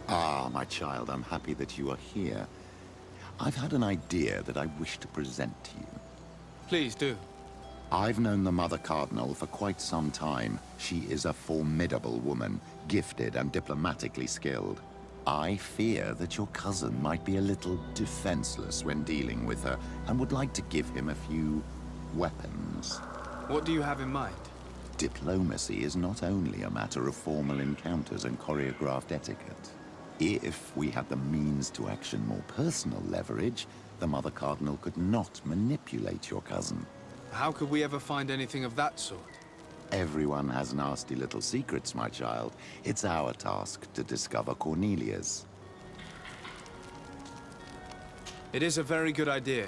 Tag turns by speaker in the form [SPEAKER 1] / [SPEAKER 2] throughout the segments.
[SPEAKER 1] Ah, my child, I'm happy that you are here. I've had an idea that I wish to present to you.
[SPEAKER 2] Please do.
[SPEAKER 1] I've known the Mother Cardinal for quite some time. She is a formidable woman, gifted and diplomatically skilled. I fear that your cousin might be a little defenseless when dealing with her, and would like to give him a few weapons.
[SPEAKER 2] What do you have in mind?
[SPEAKER 1] Diplomacy is not only a matter of formal encounters and choreographed etiquette. If we had the means to action more personal leverage, the Mother Cardinal could not manipulate your cousin.
[SPEAKER 2] How could we ever find anything of that sort?
[SPEAKER 1] Everyone has nasty little secrets, my child. It's our task to discover Cornelia's.
[SPEAKER 2] It is a very good idea,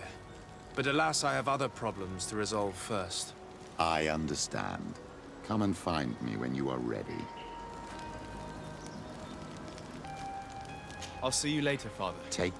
[SPEAKER 2] but alas, I have other problems to resolve first.
[SPEAKER 1] I understand. Come and find me when you are ready.
[SPEAKER 2] I'll see you later, Father.
[SPEAKER 1] Take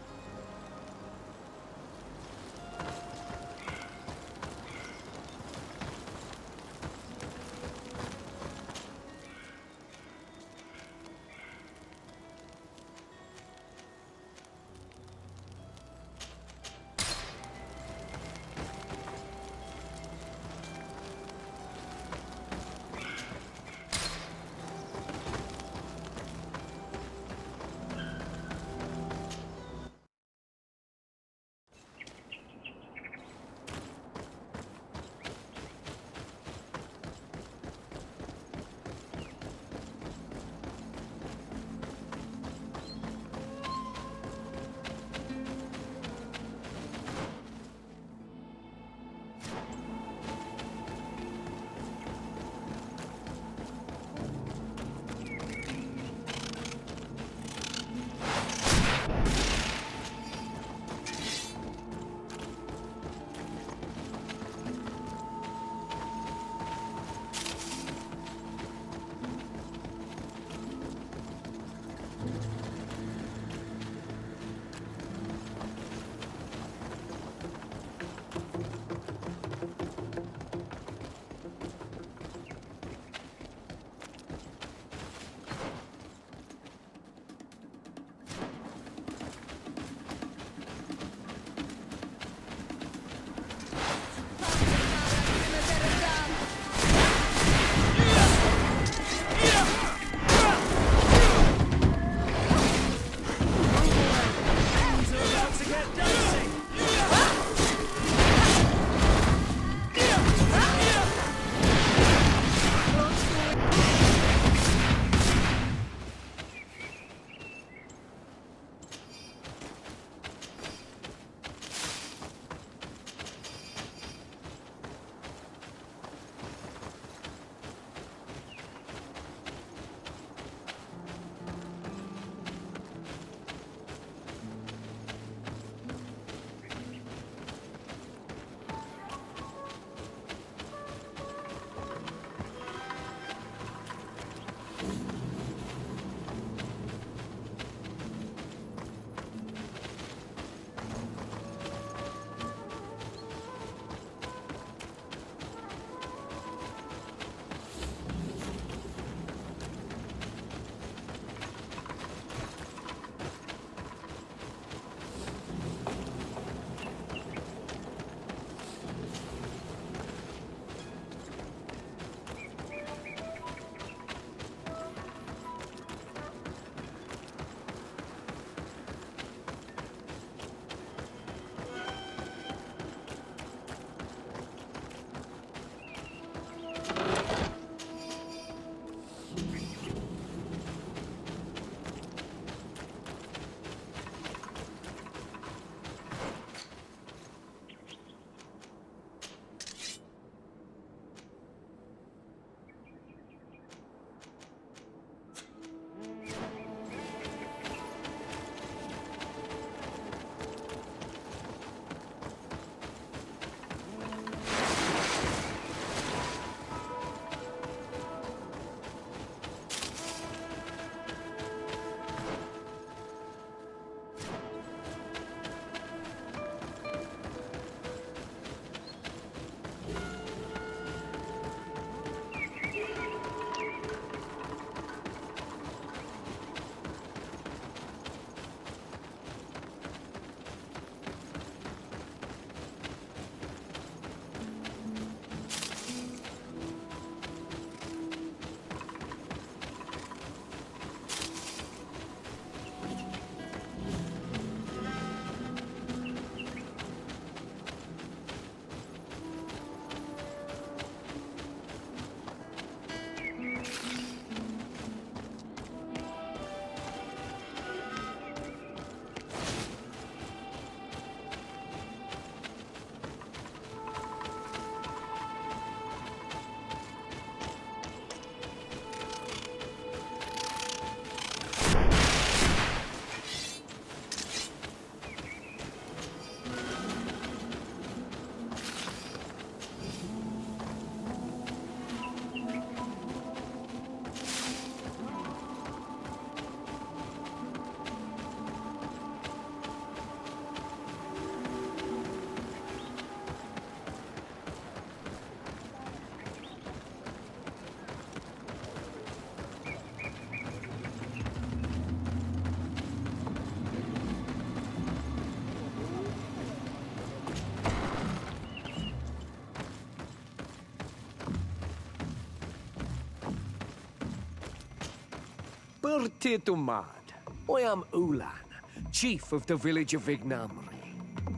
[SPEAKER 3] Bertie to mad. I am Ullan, chief of the village of Ignamri.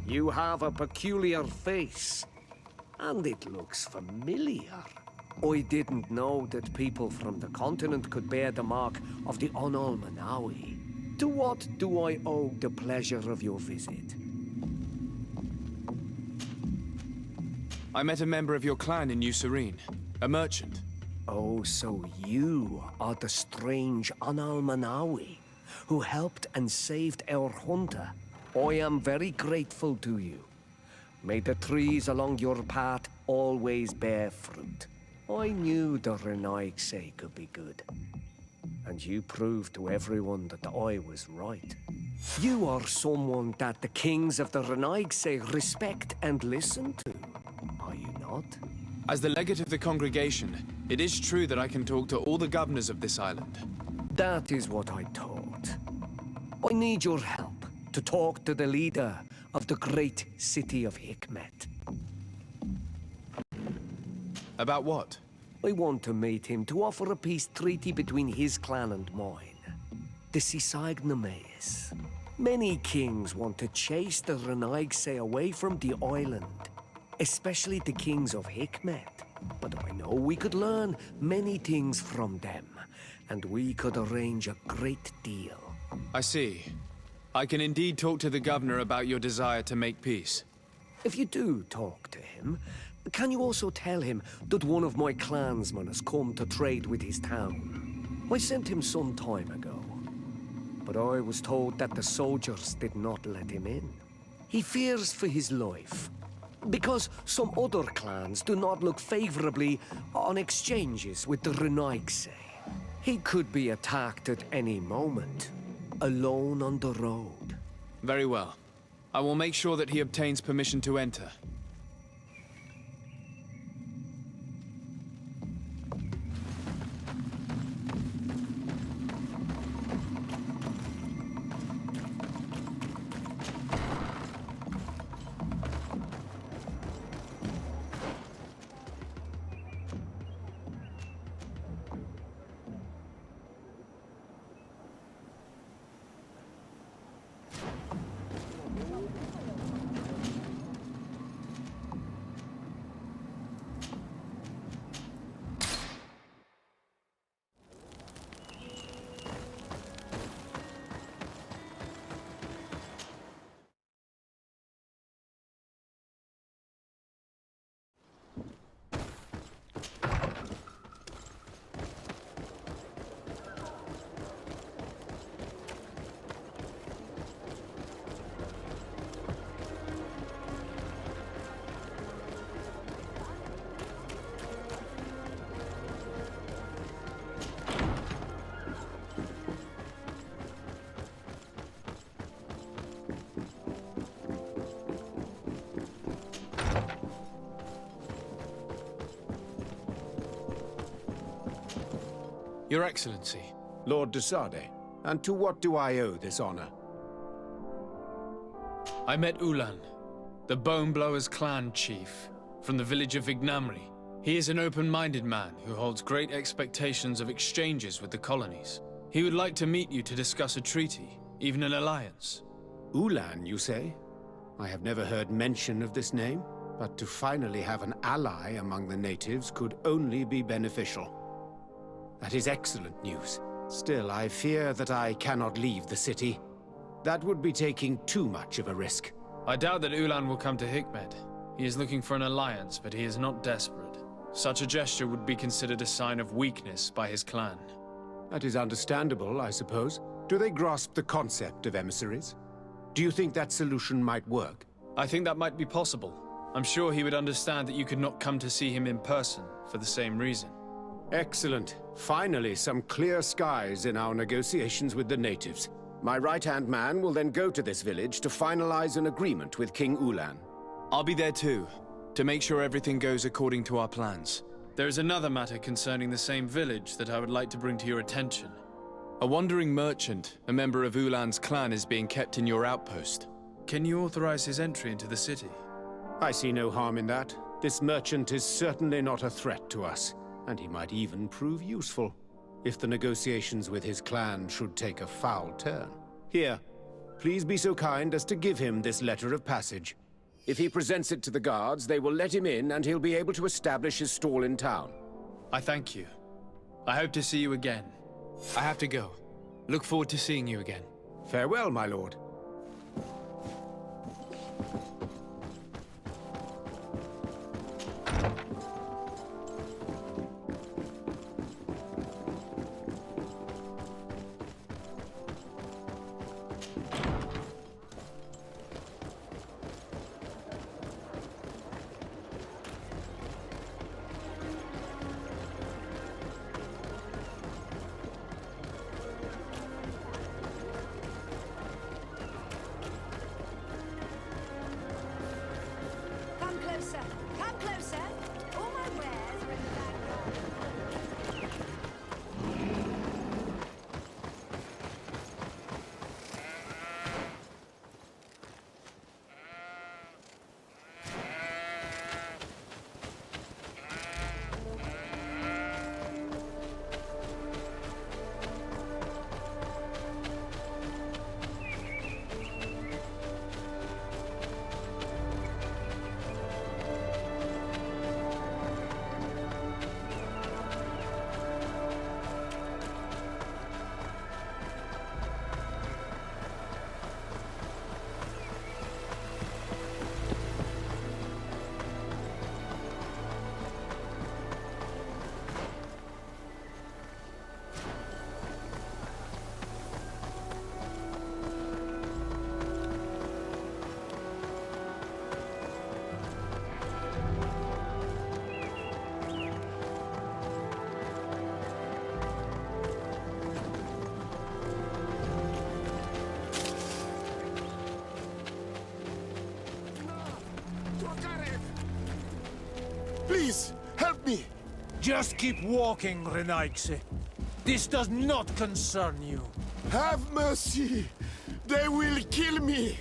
[SPEAKER 3] You have a peculiar face, and it looks familiar. I didn't know that people from the continent could bear the mark of the Onalmanawi. To what do I owe the pleasure of your visit?
[SPEAKER 2] I met a member of your clan in New Serene, a merchant.
[SPEAKER 3] Oh, so you are the strange Onalmanawi who helped and saved our hunter. I am very grateful to you. May the trees along your path always bear fruit. I knew the Renaigse could be good. And you proved to everyone that I was right. You are someone that the kings of the Renaigse respect and listen to, are you not?
[SPEAKER 2] As the legate of the congregation, it is true that I can talk to all the governors of this island.
[SPEAKER 3] That is what I thought. I need your help to talk to the leader of the great city of Hikmet.
[SPEAKER 2] About what?
[SPEAKER 3] I want to meet him to offer a peace treaty between his clan and mine. The Sisagnameis. Many kings want to chase the Renaigse away from the island, especially the kings of Hikmet. But I know we could learn many things from them, and we could arrange a great deal.
[SPEAKER 2] I see. I can indeed talk to the governor about your desire to make peace.
[SPEAKER 3] If you do talk to him, can you also tell him that one of my clansmen has come to trade with his town? I sent him some time ago, but I was told that the soldiers did not let him in. He fears for his life, because some other clans do not look favorably on exchanges with the Renaigse. He could be attacked at any moment, alone on the road.
[SPEAKER 2] Very well. I will make sure that he obtains permission to enter. Your Excellency.
[SPEAKER 4] Lord de Sade, and to what do I owe this honor?
[SPEAKER 2] I met Ullan, the Boneblower's clan chief, from the village of Ignamri. He is an open-minded man who holds great expectations of exchanges with the colonies. He would like to meet you to discuss a treaty, even an alliance.
[SPEAKER 4] Ullan, you say? I have never heard mention of this name, but to finally have an ally among the natives could only be beneficial. That is excellent news. Still, I fear that I cannot leave the city. That would be taking too much of a risk.
[SPEAKER 2] I doubt that Ullan will come to Hikmet. He is looking for an alliance, but he is not desperate. Such a gesture would be considered a sign of weakness by his clan.
[SPEAKER 4] That is understandable, I suppose. Do they grasp the concept of emissaries? Do you think that solution might work?
[SPEAKER 2] I think that might be possible. I'm sure he would understand that you could not come to see him in person for the same reason.
[SPEAKER 4] Excellent. Finally, some clear skies in our negotiations with the natives. My right-hand man will then go to this village to finalize an agreement with King Ullan.
[SPEAKER 2] I'll be there too, to make sure everything goes according to our plans. There is another matter concerning the same village that I would like to bring to your attention. A wandering merchant, a member of Ullan's clan, is being kept in your outpost. Can you authorize his entry into the city?
[SPEAKER 4] I see no harm in that. This merchant is certainly not a threat to us, and he might even prove useful. if the negotiations with his clan should take a foul turn. Here, please be so kind as to give him this letter of passage. If he presents it to the guards, they will let him in and he'll be able to establish his stall in town.
[SPEAKER 2] I thank you. I hope to see you again. I have to go. Look forward to seeing you again.
[SPEAKER 4] Farewell, my lord.
[SPEAKER 5] Come closer. Come closer. All my wares are in the back garden.
[SPEAKER 6] Please, help me!
[SPEAKER 7] Just keep walking, Renaikse. This does not concern you.
[SPEAKER 6] Have mercy! They will kill me!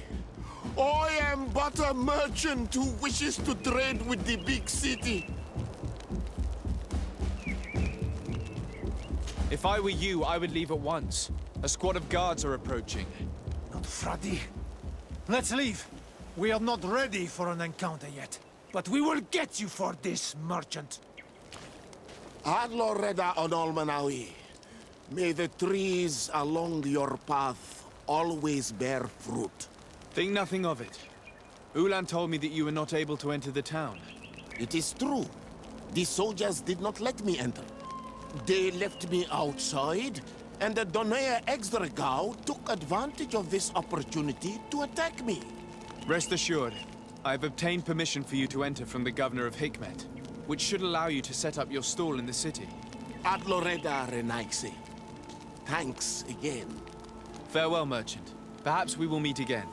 [SPEAKER 6] I am but a merchant who wishes to trade with the big city.
[SPEAKER 2] If I were you, I would leave at once. A squad of guards are approaching.
[SPEAKER 7] Not Fradi. Let's leave. We are not ready for an encounter yet. But we will get you for this, merchant.
[SPEAKER 6] Adloreda on Almanawi. May the trees along your path always bear fruit.
[SPEAKER 2] Think nothing of it. Ullan told me that you were not able to enter the town.
[SPEAKER 6] It is true. The soldiers did not let me enter. They left me outside, and the Donea Exdragao took advantage of this opportunity to attack me.
[SPEAKER 2] Rest assured, I have obtained permission for you to enter from the governor of Hikmet, which should allow you to set up your stall in the city.
[SPEAKER 6] Adloreda Renaikse. Thanks again.
[SPEAKER 2] Farewell, merchant. Perhaps we will meet again.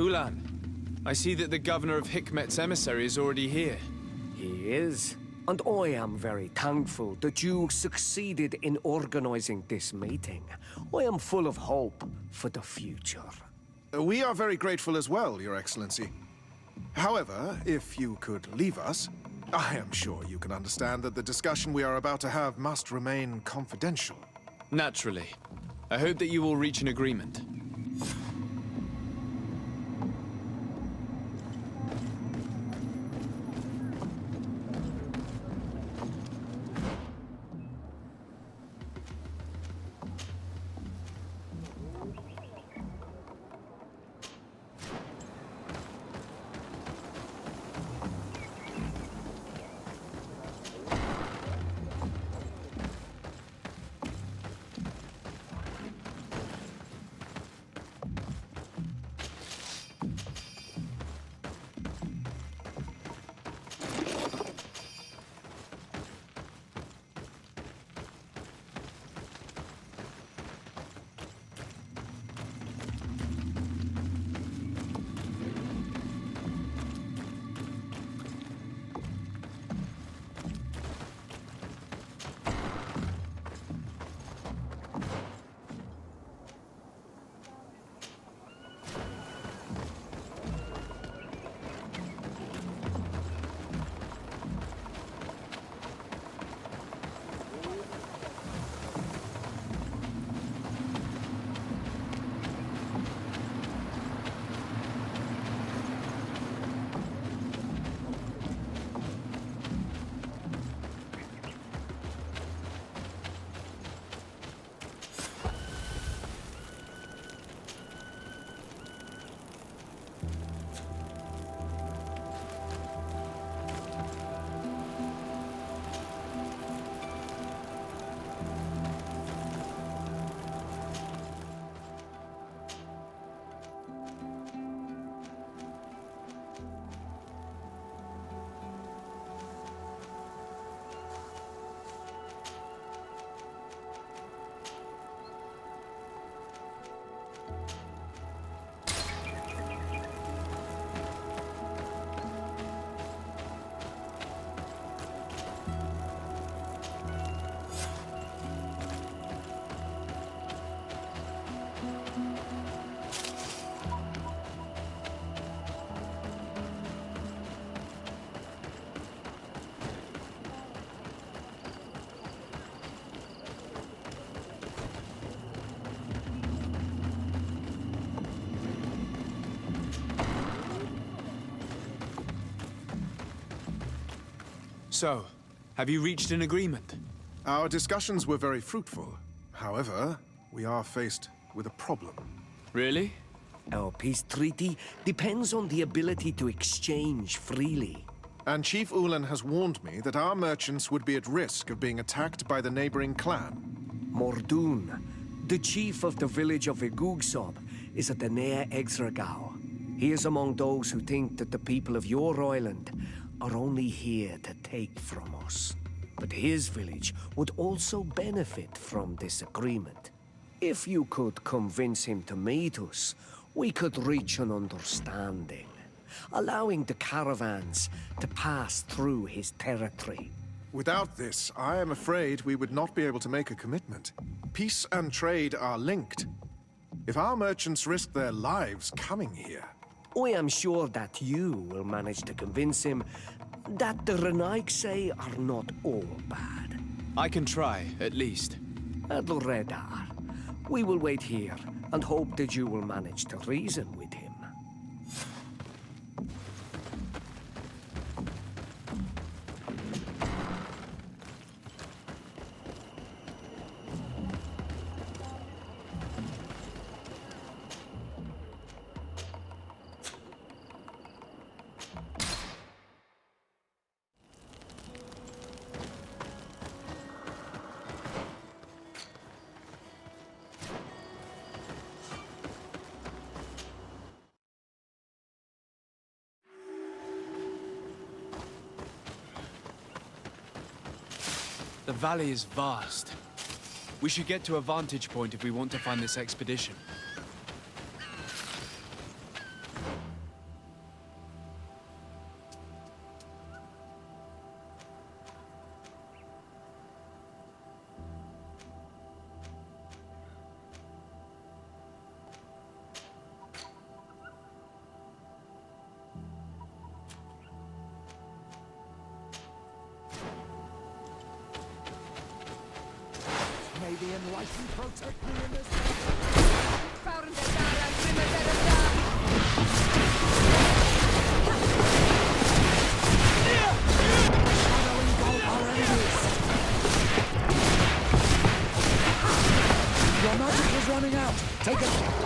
[SPEAKER 2] Ullan, I see that the governor of Hikmet's emissary is already here.
[SPEAKER 3] He is. And I am very thankful that you succeeded in organizing this meeting. I am full of hope for the future.
[SPEAKER 8] We are very grateful as well, Your Excellency. However, if you could leave us, I am sure you can understand that the discussion we are about to have must remain confidential.
[SPEAKER 2] Naturally. I hope that you will reach an agreement. So, have you reached an agreement?
[SPEAKER 8] Our discussions were very fruitful. However, we are faced with a problem.
[SPEAKER 2] Really?
[SPEAKER 3] Our peace treaty depends on the ability to exchange freely.
[SPEAKER 8] And Chief Ullan has warned me that our merchants would be at risk of being attacked by the neighboring clan.
[SPEAKER 3] Mordun, the chief of the village of Igugsob, is at the Nea Exragao. He is among those who think that the people of your island are only here to take from us. But his village would also benefit from this agreement. If you could convince him to meet us, we could reach an understanding, allowing the caravans to pass through his territory.
[SPEAKER 8] Without this, I am afraid we would not be able to make a commitment. Peace and trade are linked. If our merchants risk their lives coming here...
[SPEAKER 3] I am sure that you will manage to convince him that the Renaigse are not all bad.
[SPEAKER 2] I can try, at least.
[SPEAKER 3] Adoredar, we will wait here and hope that you will manage to reason with him.
[SPEAKER 2] The valley is vast. We should get to a vantage point if we want to find this expedition.
[SPEAKER 7] May the enlightened protect me in this. Your magic is running out. Take it.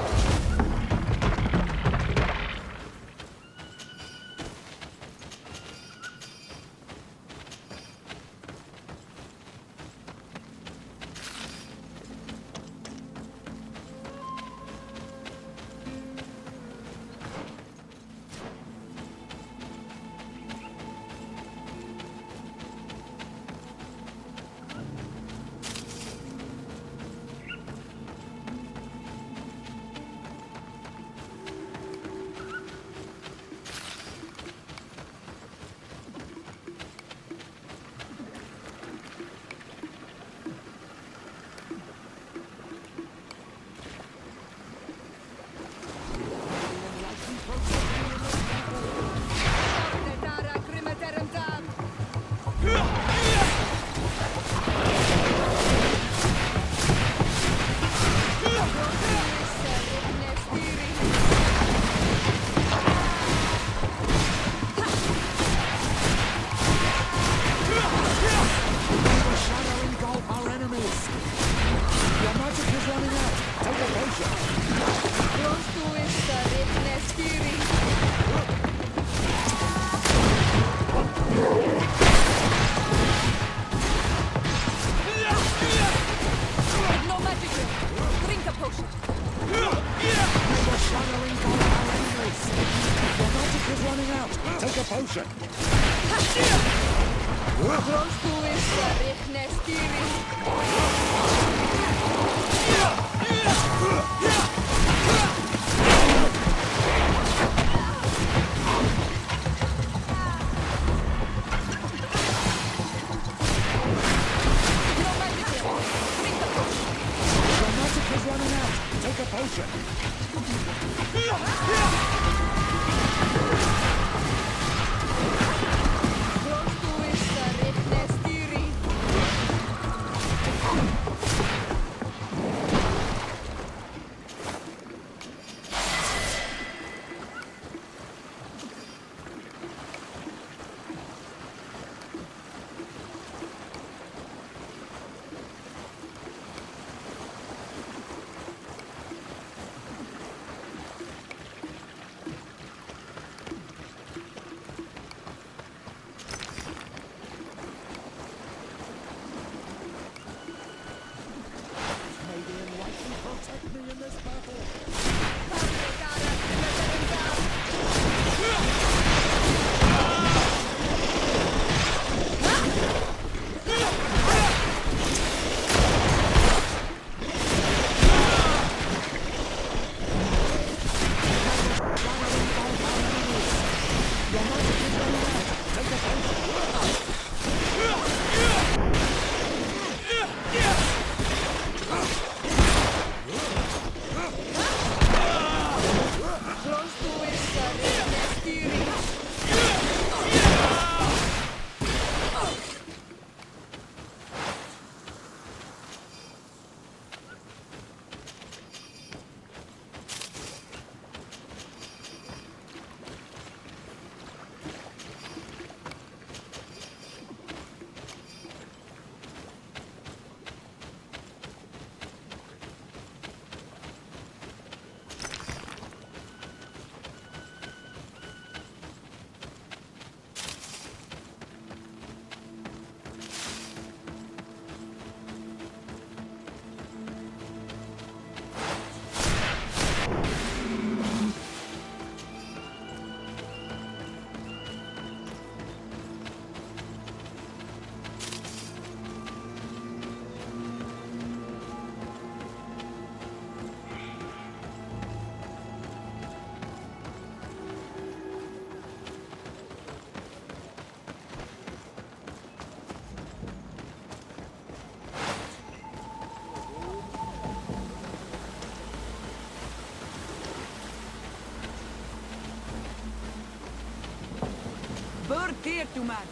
[SPEAKER 5] Bird here to man.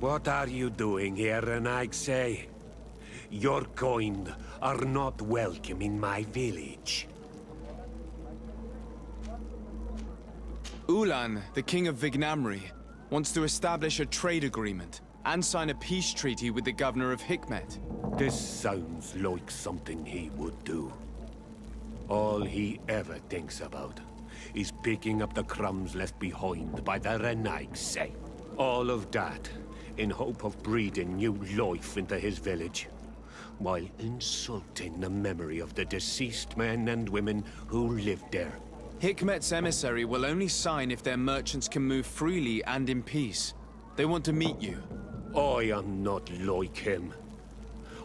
[SPEAKER 3] What are you doing here, Hikmet? Your kind are not welcome in my village.
[SPEAKER 2] Ullan, the king of Vignamri, wants to establish a trade agreement and sign a peace treaty with the governor of Hikmet.
[SPEAKER 3] This sounds like something he would do. All he ever thinks about is picking up the crumbs left behind by the Hikmet. All of that in hope of breathing new life into his village, while insulting the memory of the deceased men and women who lived there.
[SPEAKER 2] Hikmet's emissary will only sign if their merchants can move freely and in peace. They want to meet you.
[SPEAKER 3] I am not like him.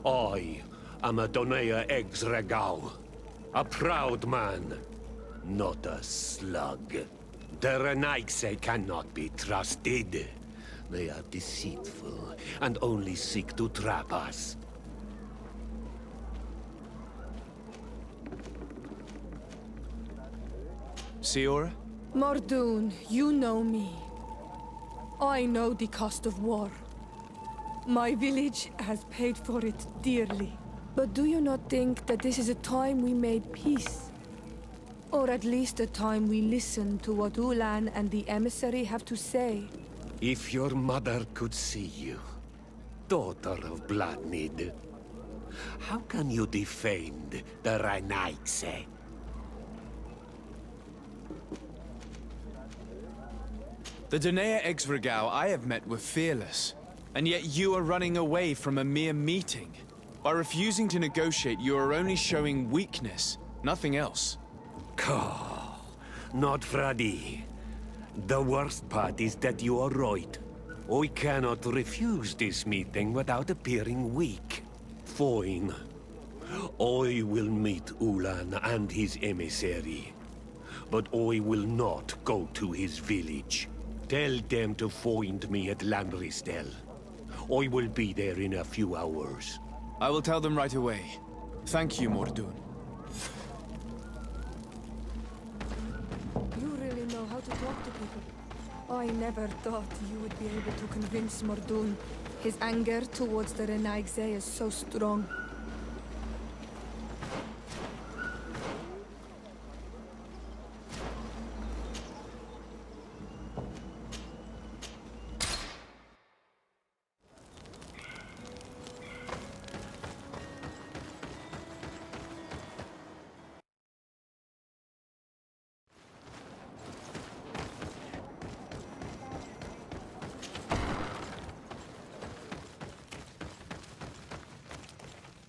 [SPEAKER 3] I am a Donea Exregau, a proud man, not a slug. The Hikmet cannot be trusted. They are deceitful and only seek to trap us.
[SPEAKER 2] Siora?
[SPEAKER 9] Mordun, you know me. I know the cost of war. My village has paid for it dearly. But do you not think that this is a time we made peace? Or at least a time we listen to what Ullan and the emissary have to say?
[SPEAKER 3] If your mother could see you, daughter of Bloodmead,
[SPEAKER 10] How can you defend the Renaigse?
[SPEAKER 2] The Donea Exregao I have met were fearless, and yet you are running away from a mere meeting. By refusing to negotiate, you are only showing weakness, nothing else.
[SPEAKER 10] Not Freddy. The worst part is that you are right. I cannot refuse this meeting without appearing weak. Fine. I will meet Ullan and his emissary. But I will not go to his village. Tell them to find me at Lanristel. I will be there in a few hours.
[SPEAKER 2] I will tell them right away. Thank you, Mordun.
[SPEAKER 9] You really know how to talk to people. I never thought you would be able to convince Mordun. His anger towards the Renaigse is so strong.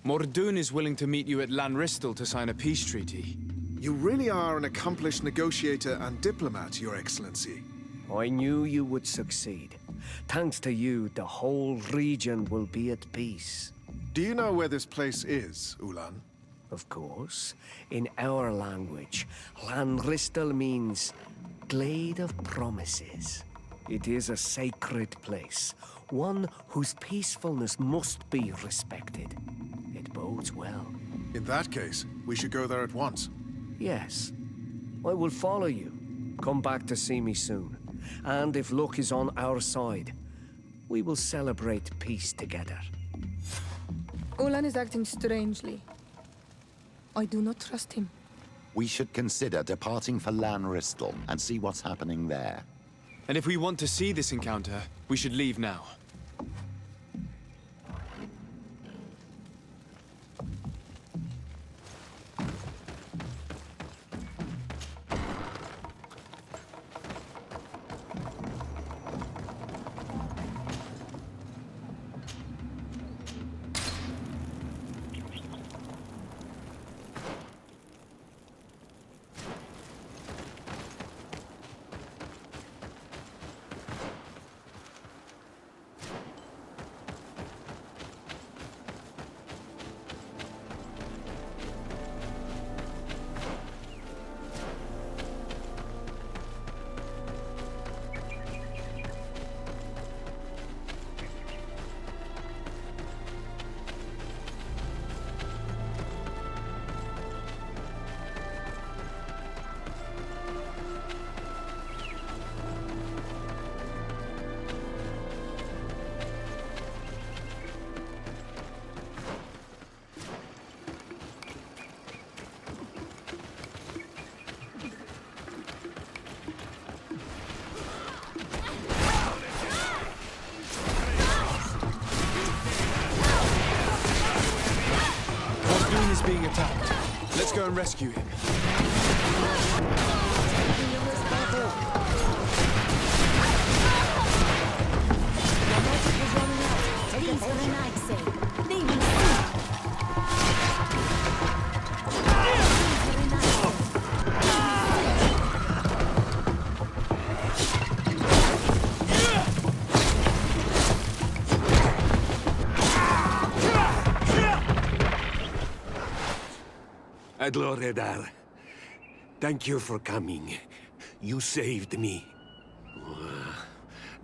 [SPEAKER 2] Mordun is willing to meet you at Lanristel to sign a peace treaty.
[SPEAKER 8] You really are an accomplished negotiator and diplomat, Your Excellency.
[SPEAKER 3] I knew you would succeed. Thanks to you, the whole region will be at peace.
[SPEAKER 8] Do you know where this place is, Ullan?
[SPEAKER 3] Of course. In our language, Lanristel means glade of promises. It is a sacred place, one whose peacefulness must be respected. It bodes well.
[SPEAKER 8] In that case, we should go there at once.
[SPEAKER 3] Yes. I will follow you. Come back to see me soon. And if luck is on our side, we will celebrate peace together.
[SPEAKER 9] Ullan is acting strangely. I do not trust him.
[SPEAKER 1] We should consider departing for Lanristel and see what's happening there.
[SPEAKER 2] And if we want to see this encounter, we should leave now. Being attacked. Let's go and rescue him.
[SPEAKER 10] Adloredar, thank you for coming. You saved me.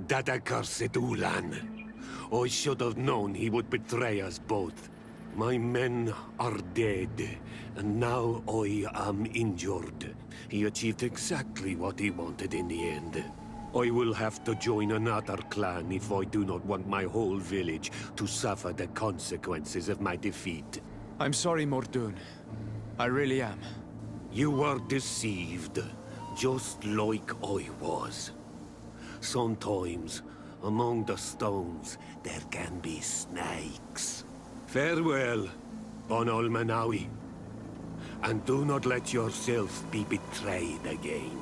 [SPEAKER 10] That accursed Ullan. I should have known he would betray us both. My men are dead, and now I am injured. He achieved exactly what he wanted in the end. I will have to join another clan if I do not want my whole village to suffer the consequences of my defeat.
[SPEAKER 2] I'm sorry, Mordun. I really am.
[SPEAKER 10] You were deceived, just like I was. Sometimes, among the stones, there can be snakes. Farewell, on Ulmanawi. And do not let yourself be betrayed again.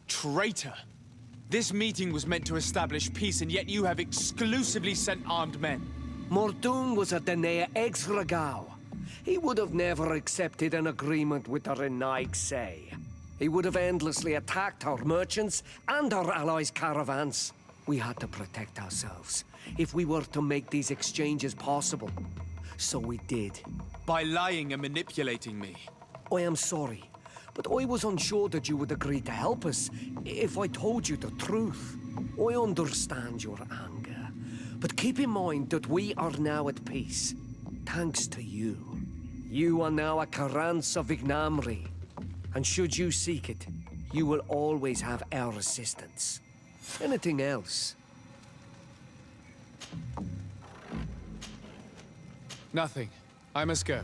[SPEAKER 2] Traitor! This meeting was meant to establish peace, and yet you have exclusively sent armed men.
[SPEAKER 3] Mordun was a Danea ex-Regao. He would have never accepted an agreement with the MKIceAndFire. He would have endlessly attacked our merchants and our allies' caravans. We had to protect ourselves if we were to make these exchanges possible. So we did.
[SPEAKER 2] By lying and manipulating me.
[SPEAKER 3] I am sorry, but I was unsure that you would agree to help us if I told you the truth. I understand your anger, but keep in mind that we are now at peace, thanks to you. You are now a Karans of Ignamri, and should you seek it, you will always have our assistance. Anything else?
[SPEAKER 2] Nothing. I must go.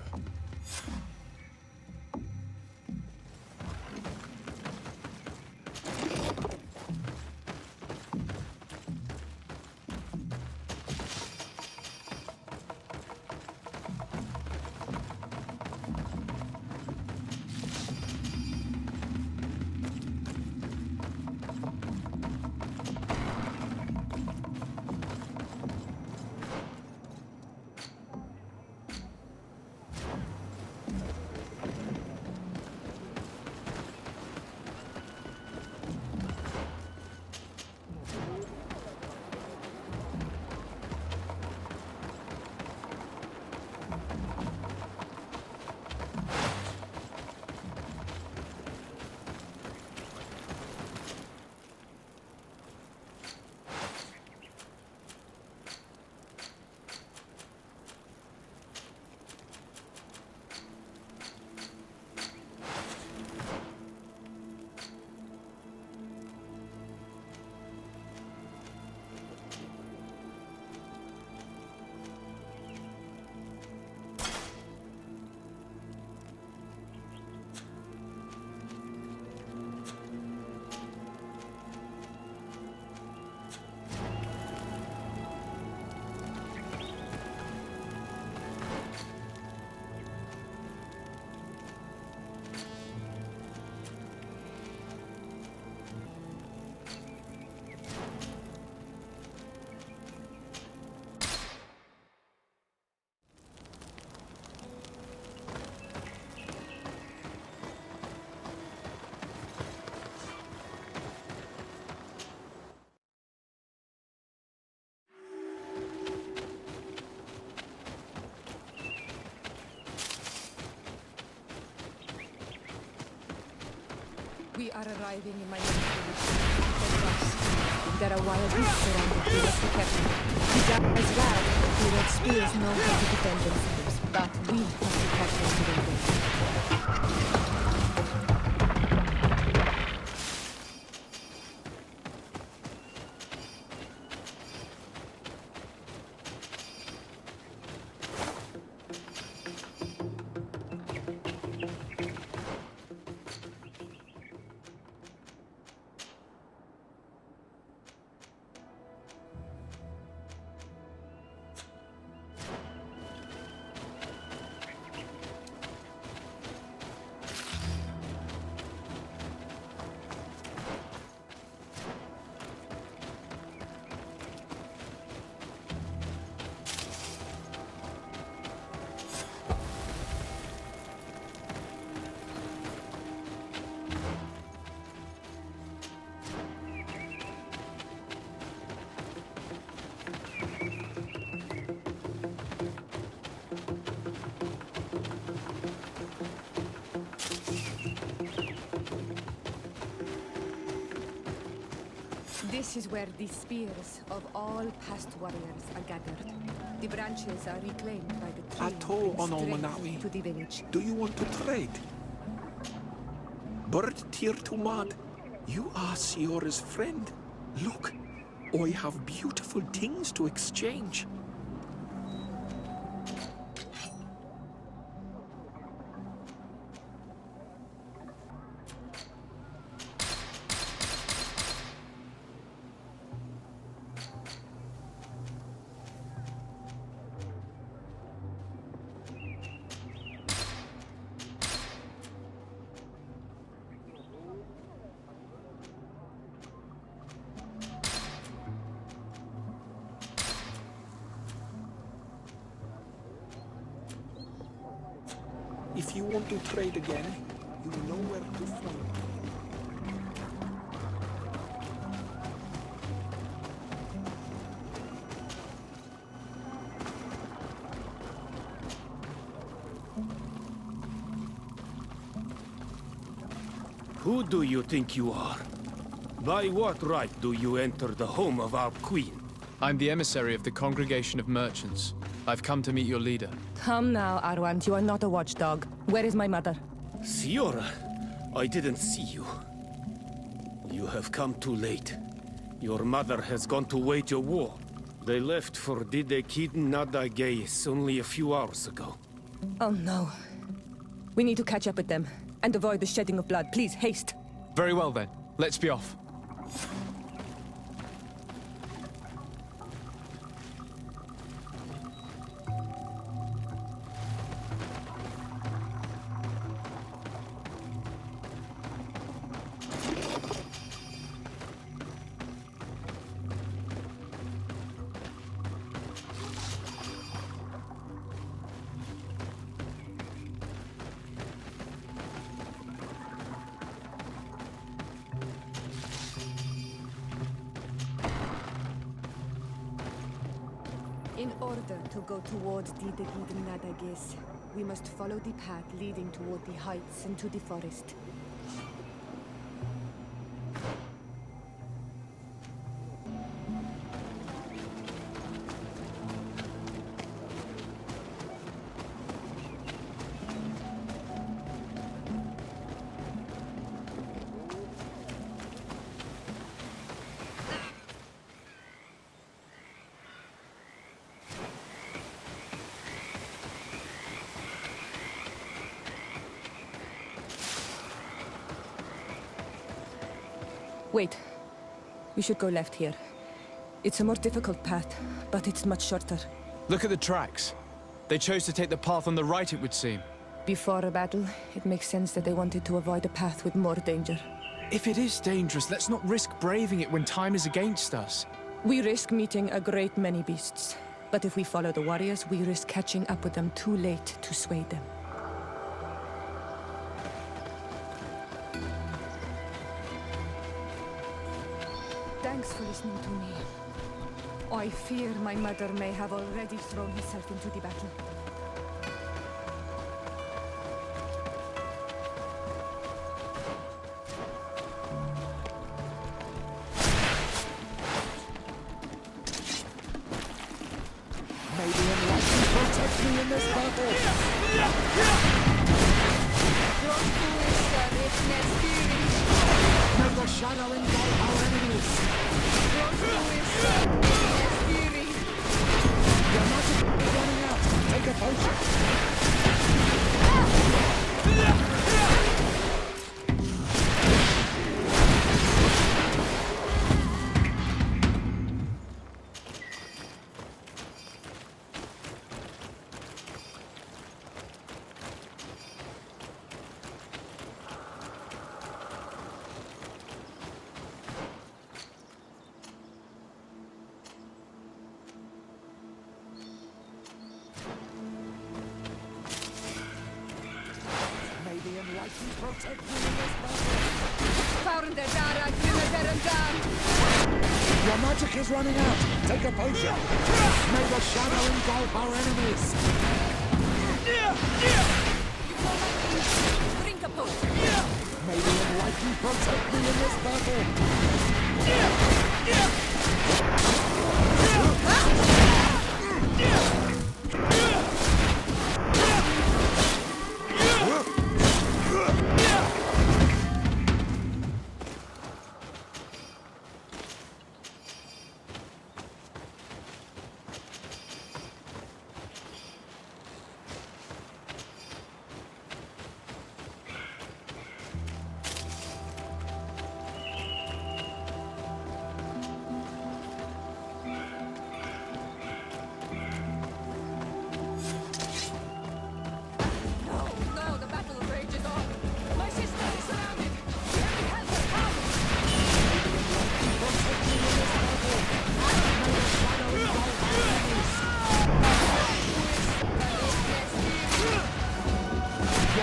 [SPEAKER 9] We are arriving in my new village. There are wild beasts around it. We must be careful. The guys glad the red spears know how to defend themselves, but we have to catch them to their way. This is where the spears of all past warriors are gathered. The branches are reclaimed by the tree
[SPEAKER 11] Atto on
[SPEAKER 9] straight
[SPEAKER 11] Almanawi.
[SPEAKER 9] to the village.
[SPEAKER 11] Do you want to trade? Bird tear to mud. You are Siora's friend. Look, I have beautiful things to exchange. If you want to trade again, you know where to find me.
[SPEAKER 10] Who do you think you are? By what right do you enter the home of our queen?
[SPEAKER 2] I'm the emissary of the Congregation of Merchants. I've come to meet your leader.
[SPEAKER 12] Come now, Arwand. You are not a watchdog. Where is my mother?
[SPEAKER 10] Siora, I didn't see you. You have come too late. Your mother has gone to wage a war. They left for Didekid Nadagais only a few hours ago.
[SPEAKER 12] Oh no. We need to catch up with them and avoid the shedding of blood. Please, haste.
[SPEAKER 2] Very well then. Let's be off.
[SPEAKER 9] In order to go towards Didegid Nadagis, we must follow the path leading toward the heights into the forest.
[SPEAKER 12] Wait. We should go left here. It's a more difficult path, but it's much shorter.
[SPEAKER 2] Look at the tracks. They chose to take the path on the right, it would seem.
[SPEAKER 12] Before a battle, it makes sense that they wanted to avoid a path with more danger.
[SPEAKER 2] If it is dangerous, let's not risk braving it when time is against us.
[SPEAKER 12] We risk meeting a great many beasts. But if we follow the warriors, we risk catching up with them too late to sway them.
[SPEAKER 9] Thanks for listening to me. I fear my mother may have already thrown herself into the battle.
[SPEAKER 7] May the enlightened protect me in this battle! May the shadow engulf our enemies! Your magic is running out! Take a potion! Protect me in this battle! Your magic is running out! Take a potion! May the shadow engulf our enemies!
[SPEAKER 12] Drink a potion!
[SPEAKER 7] May the enlightened protect me in this battle!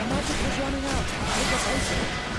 [SPEAKER 12] Your magic was running out. It was hasty.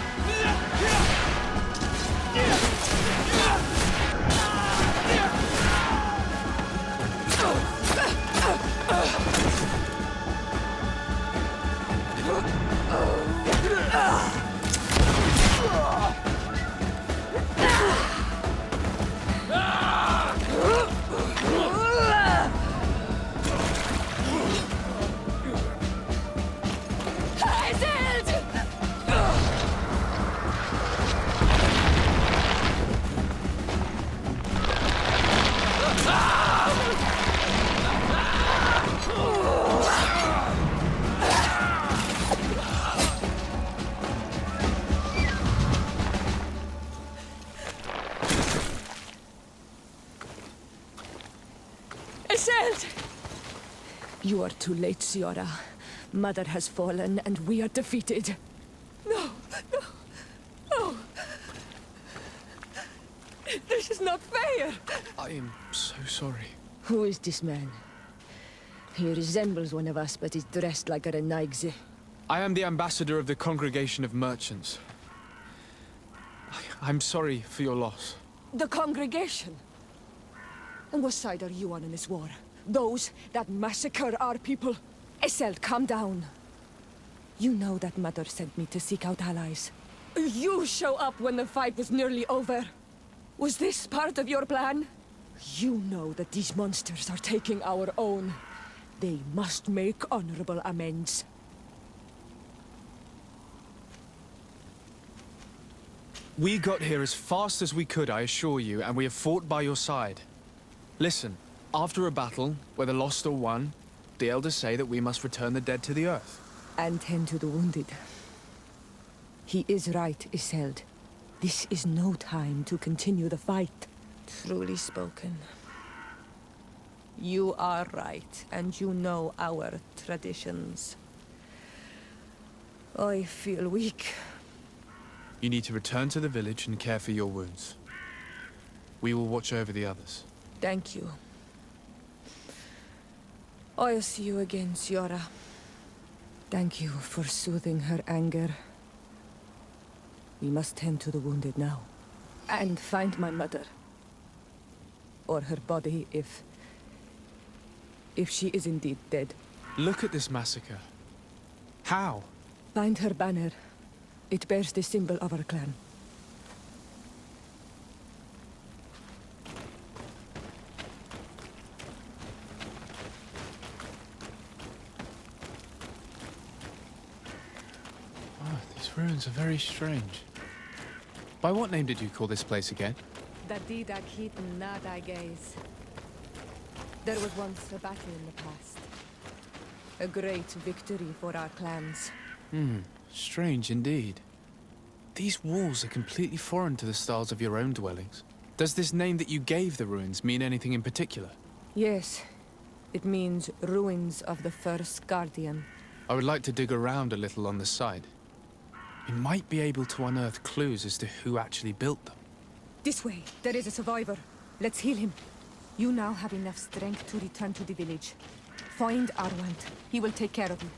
[SPEAKER 12] You are too late, Siora. Mother has fallen, and we are defeated.
[SPEAKER 9] No. This is not fair.
[SPEAKER 2] I am so sorry.
[SPEAKER 12] Who is this man? He resembles one of us, but is dressed like a Renaigze.
[SPEAKER 2] I am the ambassador of the Congregation of Merchants. I'm sorry for your loss.
[SPEAKER 9] The congregation.
[SPEAKER 12] And what side are you on in this war? Those that massacre our people? Eseld, calm down. You know that Mother sent me to seek out allies.
[SPEAKER 9] You show up when the fight was nearly over. Was this part of your plan?
[SPEAKER 12] You know that these monsters are taking our own. They must make honorable amends.
[SPEAKER 2] We got here as fast as we could, I assure you, and we have fought by your side. Listen, after a battle, whether lost or won, the elders say that we must return the dead to the earth.
[SPEAKER 12] And tend to the wounded. He is right, Iseld. This is no time to continue the fight.
[SPEAKER 9] Truly spoken.
[SPEAKER 12] You are right, and you know our traditions. I feel weak.
[SPEAKER 2] You need to return to the village and care for your wounds. We will watch over the others.
[SPEAKER 12] Thank you. I'll see you again, Siora. Thank you for soothing her anger. We must tend to the wounded now. And find my mother. Or her body, if she is indeed dead.
[SPEAKER 2] Look at this massacre. How?
[SPEAKER 12] Find her banner. It bears the symbol of our clan.
[SPEAKER 2] These ruins are very strange. By what name did you call this place again?
[SPEAKER 12] There was once a battle in the past. A great victory for our clans.
[SPEAKER 2] Strange indeed. These walls are completely foreign to the styles of your own dwellings. Does this name that you gave the ruins mean anything in particular?
[SPEAKER 12] Yes. It means ruins of the first guardian.
[SPEAKER 2] I would like to dig around a little on the side. We might be able to unearth clues as to who actually built them.
[SPEAKER 12] This way. There is a survivor. Let's heal him. You now have enough strength to return to the village. Find Arwant. He will take care of you.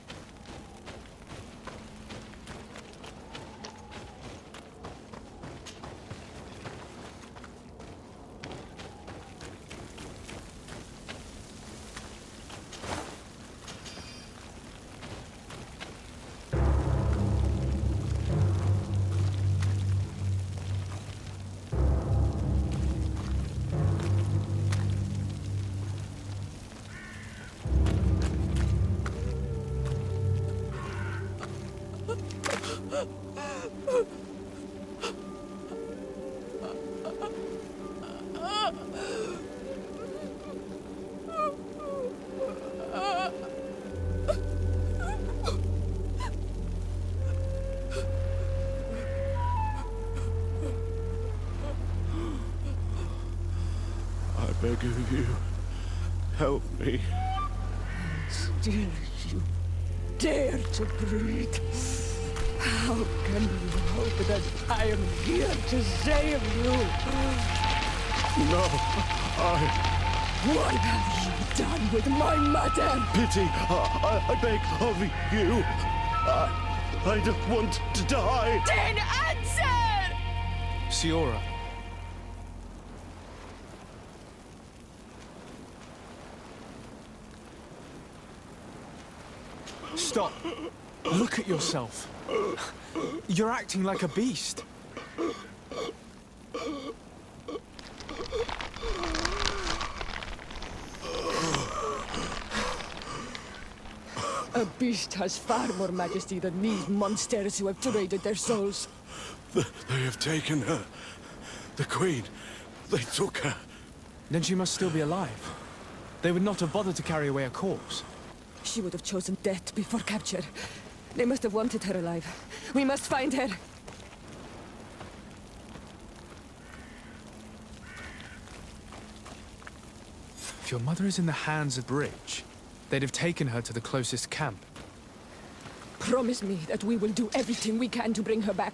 [SPEAKER 11] I beg of you, help me.
[SPEAKER 12] Still you dare to breathe. How can you hope that I am here to save you?
[SPEAKER 11] No,
[SPEAKER 12] What have you done with my mother?
[SPEAKER 11] Pity, I beg of you.
[SPEAKER 10] I don't want to die!
[SPEAKER 12] Then answer!
[SPEAKER 2] Siora. Stop. Look at yourself. You're acting like a beast.
[SPEAKER 12] A beast has far more majesty than these monsters who have traded their souls.
[SPEAKER 10] They have taken her. The Queen. They took her.
[SPEAKER 2] Then she must still be alive. They would not have bothered to carry away a corpse.
[SPEAKER 12] She would have chosen death before capture. They must have wanted her alive. We must find her.
[SPEAKER 2] If your mother is in the hands of Bridge, they'd have taken her to the closest camp.
[SPEAKER 12] Promise me that we will do everything we can to bring her back.